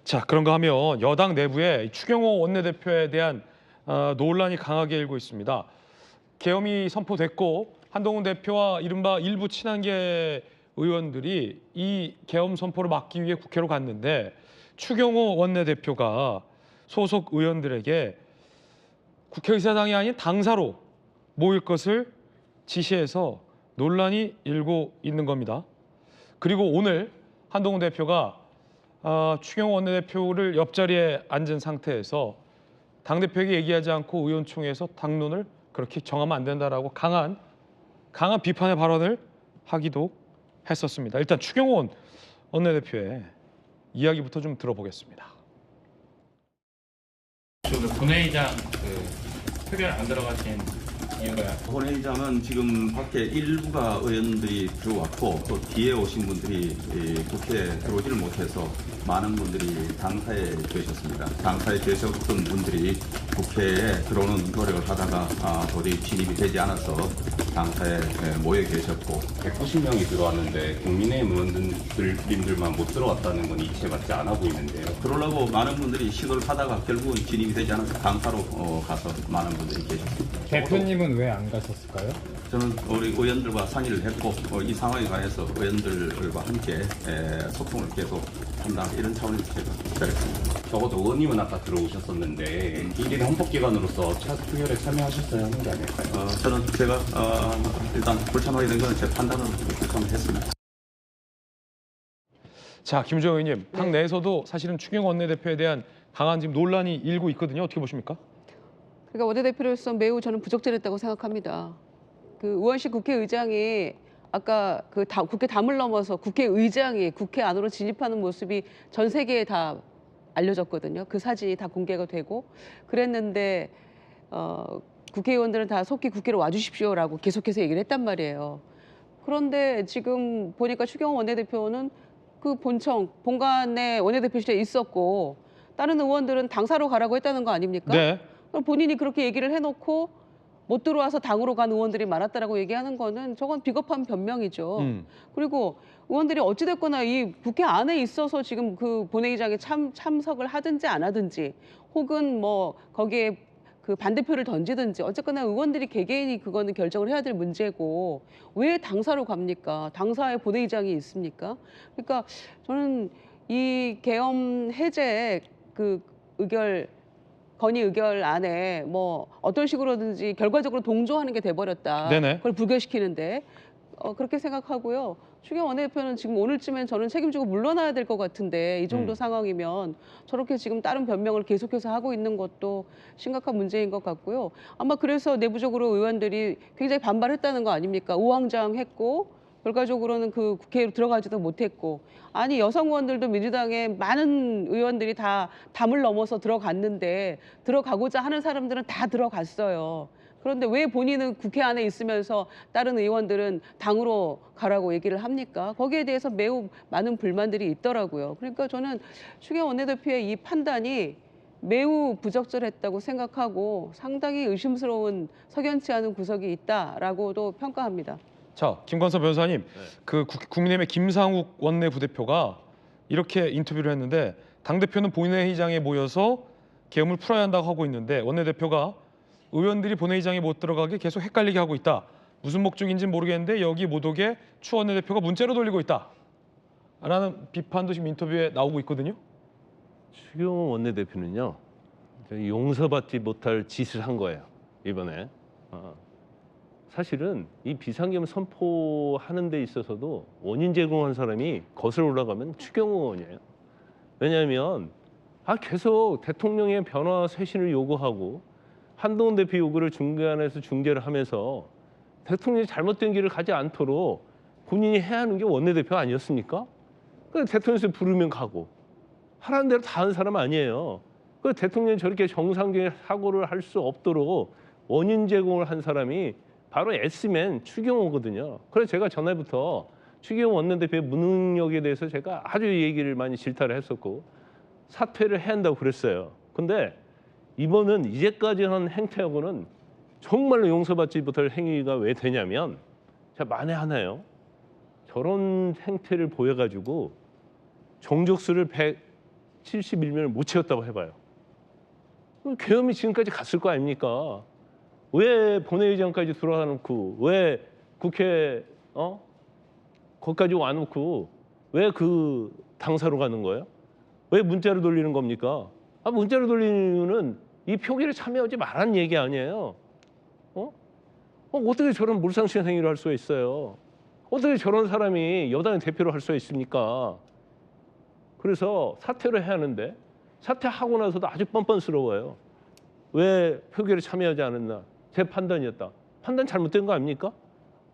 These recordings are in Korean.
자, 그런가 하면 여당 내부에 추경호 원내대표에 대한 논란이 강하게 일고 있습니다. 계엄이 선포됐고 한동훈 대표와 이른바 일부 친한계 의원들이 이 계엄 선포를 막기 위해 국회로 갔는데 추경호 원내대표가 소속 의원들에게 국회의사당이 아닌 당사로 모일 것을 지시해서 논란이 일고 있는 겁니다. 그리고 오늘 한동훈 대표가 추경호 원내대표를 옆자리에 앉은 상태에서 당대표에게 얘기하지 않고 의원총회에서 당론을 그렇게 정하면 안 된다라고 강한 비판의 발언을 하기도 했었습니다. 일단 추경호 원내대표의 이야기부터 좀 들어보겠습니다. 본회의장 표결 안 들어가신 이유가 본회의장은 지금 밖에 일부가 의원들이 들어왔고 또 뒤에 오신 분들이 국회에 들어오지를 못해서 많은 분들이 당사에 계셨습니다. 당사에 계셨던 분들이 국회에 들어오는 노력을 하다가 도저히 진입이 되지 않아서 당사에 모여 계셨고 190명이 들어왔는데 국민의힘 의원님들만 못 들어왔다는 건 이치에 맞지 않아 보이는데요. 그러려고 많은 분들이 시도를 하다가 결국은 진입이 되지 않아서 당사로 가서 많은 분들이 계셨습니다. 대표님은 왜 안 가셨을까요? 저는 우리 의원들과 상의를 했고 이 상황에 관해서 의원들과 함께 소통을 계속 한다 이런 차원에서 제가 기다렸습니다. 적어도 의원님은 아까 들어오셨었는데 1인 헌법기관으로서 표결에 참여하셨어야 하는 게 아닐까요? 저는 제가 일단 불참하게 된 건 제 판단으로 불참을 했습니다. 자, 김우정 의원님, 당 내에서도 사실은 추경호 원내대표에 대한 강한 지금 논란이 일고 있거든요. 어떻게 보십니까? 그러니까 원내대표로서 매우 저는 부적절했다고 생각합니다. 그 우원식 국회의장이 아까 국회 담을 넘어서 국회의장이 국회 안으로 진입하는 모습이 전 세계에 다 알려졌거든요. 그 사진이 다 공개가 되고 그랬는데 국회의원들은 다 속히 국회로 와주십시오라고 계속해서 얘기를 했단 말이에요. 그런데 지금 보니까 추경호 원내대표는 그 본관에 원내대표실에 있었고 다른 의원들은 당사로 가라고 했다는 거 아닙니까? 네. 그럼 본인이 그렇게 얘기를 해놓고 못 들어와서 당으로 간 의원들이 많았다라고 얘기하는 거는 저건 비겁한 변명이죠. 그리고 의원들이 어찌됐거나 이 국회 안에 있어서 지금 그 본회의장에 참석을 하든지 안 하든지 혹은 뭐 거기에 그 반대표를 던지든지 어쨌거나 의원들이 개개인이 그거는 결정을 해야 될 문제고 왜 당사로 갑니까? 당사에 본회의장이 있습니까? 그러니까 저는 이 계엄 해제 건의 의결 안에 뭐 어떤 식으로든지 결과적으로 동조하는 게 돼버렸다. 네네. 그걸 부결시키는데 그렇게 생각하고요. 추경호 원내대표는 지금 오늘쯤엔 저는 책임지고 물러나야 될 것 같은데 이 정도 상황이면 저렇게 지금 다른 변명을 계속해서 하고 있는 것도 심각한 문제인 것 같고요. 아마 그래서 내부적으로 의원들이 굉장히 반발했다는 거 아닙니까? 우왕좌왕했고 결과적으로는 그 국회로 들어가지도 못했고 아니 여성 의원들도 민주당의 많은 의원들이 다 담을 넘어서 들어갔는데 들어가고자 하는 사람들은 다 들어갔어요. 그런데 왜 본인은 국회 안에 있으면서 다른 의원들은 당으로 가라고 얘기를 합니까? 거기에 대해서 매우 많은 불만들이 있더라고요. 그러니까 저는 추경호 원내대표의 이 판단이 매우 부적절했다고 생각하고 상당히 의심스러운 석연치 않은 구석이 있다라고도 평가합니다. 자, 김관섭 변호사님, 그 국민의힘의 김상욱 원내 부대표가 이렇게 인터뷰를 했는데 당대표는 본회의장에 모여서 계엄을 풀어야 한다고 하고 있는데 원내대표가 의원들이 본회의장에 못 들어가게 계속 헷갈리게 하고 있다. 무슨 목적인지 모르겠는데 여기 못 오게 추 원내대표가 문자로 돌리고 있다. 라는 비판도 지금 인터뷰에 나오고 있거든요. 추경호 원내대표는요, 용서받지 못할 짓을 한 거예요, 이번에. 사실은 이 비상계엄 선포하는 데 있어서도 원인 제공한 사람이 거슬러 올라가면 추경호 의원이에요. 왜냐하면 계속 대통령의 변화 쇄신을 요구하고 한동훈 대표 요구를 중간에서 중재를 하면서 대통령이 잘못된 길을 가지 않도록 본인이 해야 하는 게 원내대표 아니었습니까? 대통령에서 부르면 가고 하라는 대로 다 하는 사람 아니에요. 대통령이 저렇게 정상적인 사고를 할 수 없도록 원인 제공을 한 사람이 바로 S맨 추경호거든요. 그래서 제가 전날부터 추경호 원내대표의 무능력에 대해서 제가 아주 얘기를 많이 질타를 했었고 사퇴를 해야 한다고 그랬어요. 근데 이번은 이제까지 한 행태하고는 정말로 용서받지 못할 행위가 왜 되냐면 제가 만에 하나요. 저런 행태를 보여가지고 정족수를 71명을 못 채웠다고 해봐요. 그럼 계엄이 지금까지 갔을 거 아닙니까? 왜 본회의장까지 들어가 놓고 왜 국회 거기까지 와놓고 왜 그 당사로 가는 거예요? 왜 문자로 돌리는 겁니까? 문자로 돌리는 이유는 이 표결에 참여하지 말라는 얘기 아니에요. 어떻게 저런 몰상식한 행위를 할 수가 있어요? 어떻게 저런 사람이 여당의 대표를 할 수가 있습니까? 그래서 사퇴를 해야 하는데 사퇴하고 나서도 아주 뻔뻔스러워요. 왜 표결에 참여하지 않았나? 제 판단이었다. 판단 잘못된 거 아닙니까?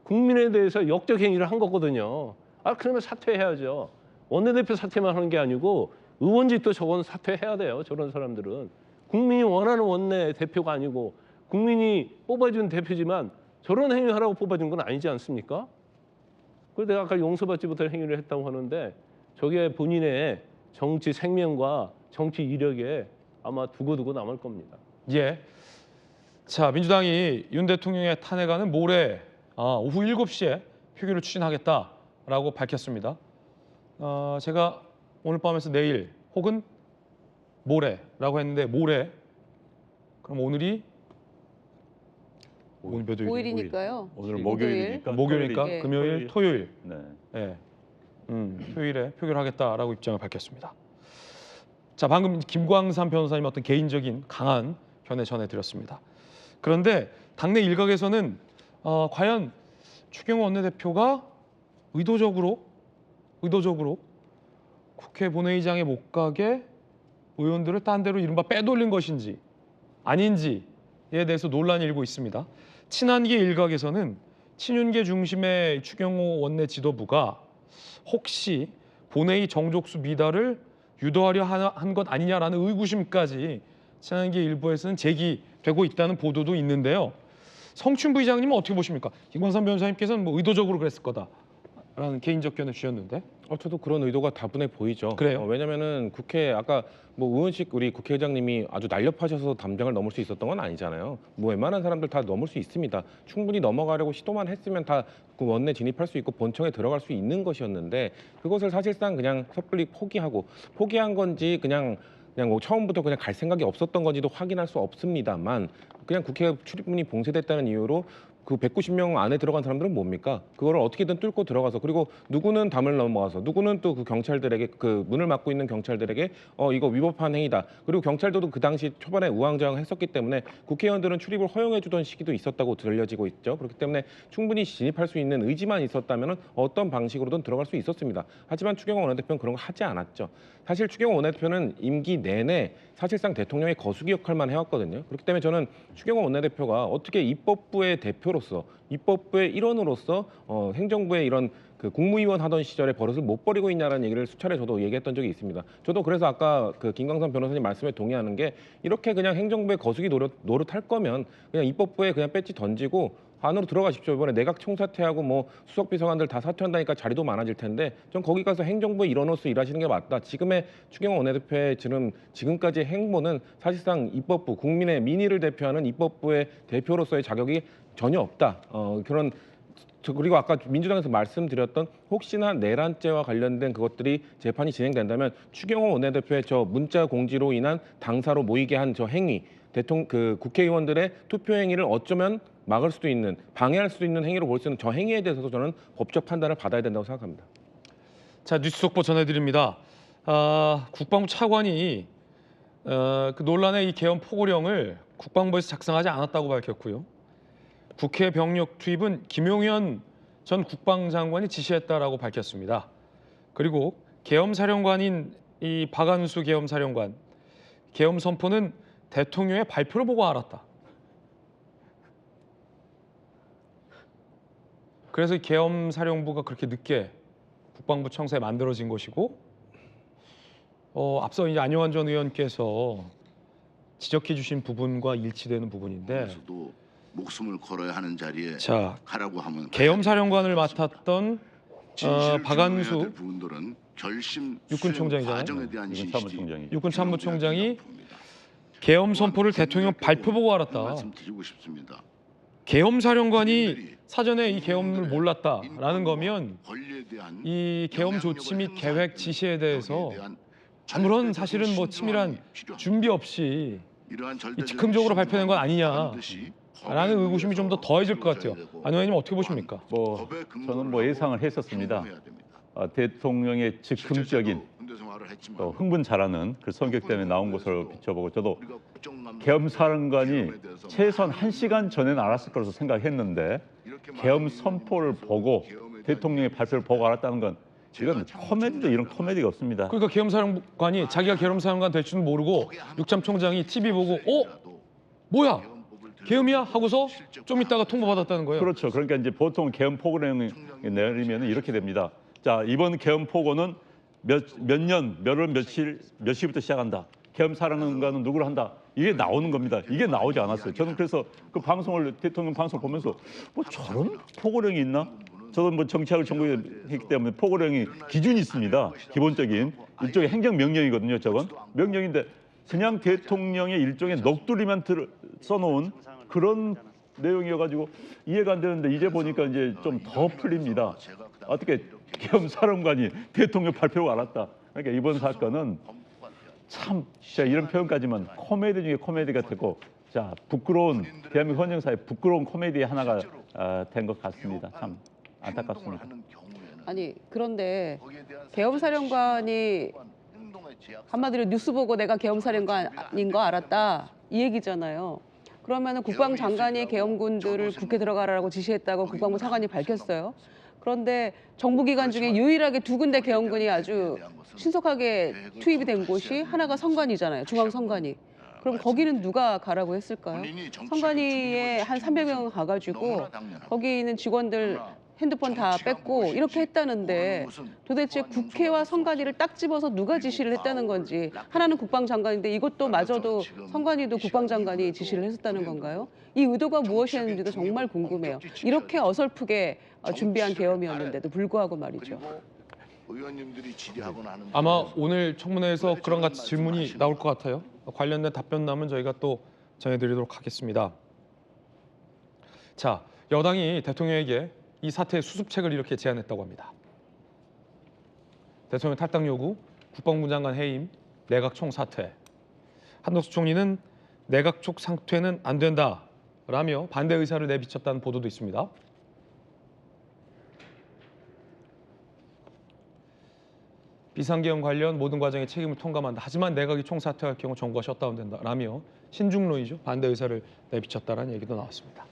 국민에 대해서 역적 행위를 한 거거든요. 그러면 사퇴해야죠. 원내대표 사퇴만 하는 게 아니고 의원직도 저건 사퇴해야 돼요. 저런 사람들은. 국민이 원하는 원내대표가 아니고 국민이 뽑아준 대표지만 저런 행위하라고 뽑아준 건 아니지 않습니까? 그래서 내가 아까 용서받지 못할 행위를 했다고 하는데 저게 본인의 정치 생명과 정치 이력에 아마 두고두고 남을 겁니다. 예. 자, 민주당이 윤 대통령의 탄핵안은 모레 오후 7시에 표결을 추진하겠다라고 밝혔습니다. 제가 오늘 밤에서 내일 혹은 모레라고 했는데 모레 그럼 오늘이 오늘 몇 요일이에요? 5일이니까요. 오늘 목요일이니까 목요일이니까 예. 금요일, 토요일. 네. 예. 토요일에 표결하겠다라고 입장을 밝혔습니다. 자, 방금 김광삼 변호사님 어떤 개인적인 강한 견해 전해드렸습니다. 그런데 당내 일각에서는 과연 추경호 원내대표가 의도적으로 국회 본회의장에 못 가게 의원들을 딴 데로 이른바 빼돌린 것인지 아닌지에 대해서 논란이 일고 있습니다. 친한계 일각에서는 친윤계 중심의 추경호 원내 지도부가 혹시 본회의 정족수 미달을 유도하려 한 것 아니냐라는 의구심까지 친한계 일부에서는 제기되고 있다는 보도도 있는데요. 성춘 부의장님은 어떻게 보십니까? 김광삼 변호사님께서는 뭐 의도적으로 그랬을 거다라는 개인적 견해 주셨는데. 저도 그런 의도가 다분해 보이죠. 그래요? 왜냐면은 국회 아까 뭐 의원식 우리 국회의장님이 아주 날렵하셔서 담장을 넘을 수 있었던 건 아니잖아요. 뭐 웬만한 사람들 다 넘을 수 있습니다. 충분히 넘어가려고 시도만 했으면 다 그 원내 진입할 수 있고 본청에 들어갈 수 있는 것이었는데 그것을 사실상 그냥 섣불리 포기한 건지 그냥 뭐 처음부터 그냥 갈 생각이 없었던 건지도 확인할 수 없습니다만 그냥 국회 출입문이 봉쇄됐다는 이유로 그 190명 안에 들어간 사람들은 뭡니까? 그거를 어떻게든 뚫고 들어가서 그리고 누구는 담을 넘어가서 누구는 또 그 경찰들에게 그 문을 막고 있는 경찰들에게 이거 위법한 행위다. 그리고 경찰들도 그 당시 초반에 우왕좌왕했었기 때문에 국회의원들은 출입을 허용해 주던 시기도 있었다고 들려지고 있죠. 그렇기 때문에 충분히 진입할 수 있는 의지만 있었다면 어떤 방식으로든 들어갈 수 있었습니다. 하지만 추경호 원내대표는 그런 거 하지 않았죠. 사실 추경호 원내대표는 임기 내내 사실상 대통령의 거수기 역할만 해왔거든요. 그렇기 때문에 저는 추경호 원내대표가 어떻게 입법부의 대표로서 입법부의 일원으로서 행정부의 이런 그 국무위원 하던 시절에 버릇을 못 버리고 있냐라는 얘기를 수차례 저도 얘기했던 적이 있습니다. 저도 그래서 아까 그 김광삼 변호사님 말씀에 동의하는 게 이렇게 그냥 행정부의 거수기 노릇할 거면 그냥 입법부에 그냥 배지 던지고 안으로 들어가십시오. 이번에 내각 총사퇴하고 뭐 수석 비서관들 다 사퇴한다니까 자리도 많아질 텐데 전 거기 가서 행정부의 일원으로서 일하시는 게 맞다. 지금의 추경호 원내대표의 지금까지의 행보는 사실상 입법부, 국민의 민의를 대표하는 입법부의 대표로서의 자격이 전혀 없다. 그리고 아까 민주당에서 말씀드렸던 혹시나 내란죄와 관련된 그것들이 재판이 진행된다면 추경호 원내대표의 저 문자 공지로 인한 당사로 모이게 한 저 행위, 국회의원들의 투표 행위를 어쩌면 막을 수도 있는, 방해할 수도 있는 행위로 볼 수 있는 저 행위에 대해서도 저는 법적 판단을 받아야 된다고 생각합니다. 자, 뉴스 속보 전해드립니다. 국방부 차관이 그 논란의 이 계엄 포고령을 국방부에서 작성하지 않았다고 밝혔고요. 국회 병력 투입은 김용현 전 국방장관이 지시했다라고 밝혔습니다. 그리고 계엄사령관인 이 박안수 계엄사령관, 계엄 선포는 대통령의 발표를 보고 알았다. 그래서 계엄사령부가 그렇게 늦게 국방부 청사에 만들어진 것이고, 앞서 이제 안용환 전 의원께서 지적해 주신 부분과 일치되는 부분인데, 목숨을 걸어야 하는 자리에 자, 가라고 하면 계엄사령관을 맡았던 박안수 육군총장이잖아요. 육군참모총장이 계엄 선포를 대통령 발표 보고 알았다. 말씀드리고 싶습니다. 계엄사령관이 사전에 이 계엄을 몰랐다라는 거면 이 계엄 조치 및 계획 지시에 대해서 아무런 사실은 뭐 치밀한 준비 없이 이 즉흥적으로 발표된 건 아니냐라는 의구심이 좀 더 더해질 것 같아요. 안 의원님 어떻게 보십니까? 저는 예상을 했었습니다. 대통령의 즉흥적인 또 흥분 잘하는 그 성격 때문에 나온 것으로 비춰보고 저도 계엄 사령관이 최소한 1시간 전에는 알았을 거라고 생각했는데 계엄 선포를 보고 대통령의 발표를 보고 알았다는 건 이건 코미디도 이런 코미디가 없습니다. 그러니까 계엄사령관이 자기가 계엄사령관 될 줄은 모르고 육참 총장이 TV 보고 뭐야? 계엄이야? 하고서 좀 있다가 통보받았다는 거예요. 그렇죠. 그러니까 이제 보통 계엄 포고령을 내리면 이렇게 됩니다. 자, 이번 계엄 포고는 몇 년, 몇 월, 며칠, 몇 시부터 시작한다. 계엄 사령관은 누구를 한다. 이게 나오는 겁니다. 이게 나오지 않았어요. 저는 그래서 그 방송을 대통령 방송 보면서 저런 포고령이 있나? 저도 정치학을 전공했기 때문에 포고령이 기준이 있습니다. 기본적인 일종의 행정명령이거든요. 저건 명령인데 그냥 대통령의 일종의 넋두리만 써놓은 그런 내용이어가지고 이해가 안 되는데 이제 보니까 이제 좀 더 풀립니다. 어떻게 계엄 사령관이 대통령 발표를 알았다. 그러니까 이번 사건은 참 제가 이런 표현까지만 코미디 중에 코미디가 되고 자 부끄러운 대한민국 헌정사의 부끄러운 코미디 하나가 된 것 같습니다. 참 안타깝습니다. 아니 그런데 계엄사령관이 한마디로 뉴스 보고 내가 계엄사령관인 거 알았다 이 얘기잖아요. 그러면은 국방장관이 계엄군들을 국회 들어가라고 지시했다고 국방부 차관이 밝혔어요. 그런데 정부기관 중에 유일하게 2군데 계엄군이 아주 신속하게 투입이 된 곳이 하나가 성관이잖아요. 중앙성관이. 그럼 거기는 누가 가라고 했을까요? 성관이에 한 300명 가가지고 거기 있는 직원들 핸드폰 다 뺐고 이렇게 했다는데 도대체 국회와 성관이를 딱 집어서 누가 지시를 했다는 건지 하나는 국방장관인데 이것도 마저도 성관이도 국방장관이 지시를 했었다는 건가요? 이 의도가 무엇이었는지도 정말 궁금해요. 이렇게 어설프게 준비한 계엄이었는데도 불구하고 말이죠. 아마 오늘 청문회에서 그런 같이 질문이 나올 것 같아요. 관련된 답변 나면 저희가 또 전해드리도록 하겠습니다. 자, 여당이 대통령에게 이 사태의 수습책을 이렇게 제안했다고 합니다. 대통령 탈당 요구, 국방부 장관 해임, 내각 총사퇴. 한덕수 총리는 내각 총사퇴는 안 된다라며 반대 의사를 내비쳤다는 보도도 있습니다. 비상계엄 관련 모든 과정의 책임을 통감한다. 하지만 내각이 총사퇴할 경우 정부가 셧다운된다라며 신중론이죠. 반대 의사를 내비쳤다라는 얘기도 나왔습니다.